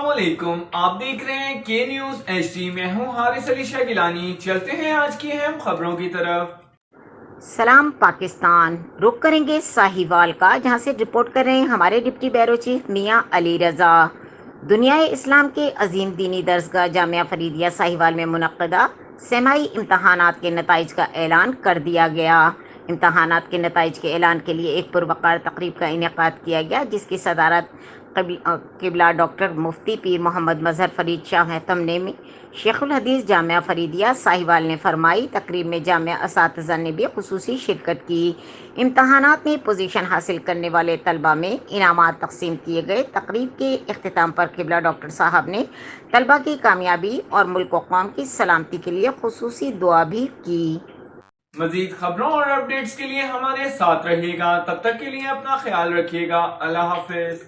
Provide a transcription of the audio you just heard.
अस्सलाम वालेकुम, आप देख रहे हैं के न्यूज HD। मैं हूं हारिस अली शाह गिलानी। चलते हैं आज की अहम खबरों की तरफ। सलाम पाकिस्तान। रुख करेंगे साहिवाल का, जहां से रिपोर्ट कर रहे हैं हमारे डिप्टी ब्यूरो चीफ मियां अली रजा। दुनिया इस्लाम के अजीम दीनी दरसगाह जामिया फरीदिया साहिवाल में मुनक्किदा सेमाई इम्तहानात के नताइज का ऐलान कर दिया गया। इम्तहानात के नताइज के ऐलान के लिए एक पुरवकार तकरीब का इनेकाद किया गया, जिसकी सदारत क़िबला डॉक्टर मुफ्ती पीर मोहम्मद मजहर फरीद शाह महतम ने शेखुल हदीस जामिया फरीदिया साहिवाल ने फरमाई। तकरीब में जामिया असातिज़ा ने भी खुसूसी शिरकत की। इम्तहानात में पोजीशन हासिल करने वाले तलबा में इनामात तकसीम किए गए। तकरीब के इख्तिताम पर क़िबला डॉक्टर साहब ने तलबा की कामयाबी और मुल्क व कौम की सलामती के लिए खुसूसी दुआ भी की। मजीद खबरों और अपडेट्स के लिए हमारे साथ रहिएगा। तब तक के लिए अपना ख्याल रखिएगा। अल्लाह हाफिज।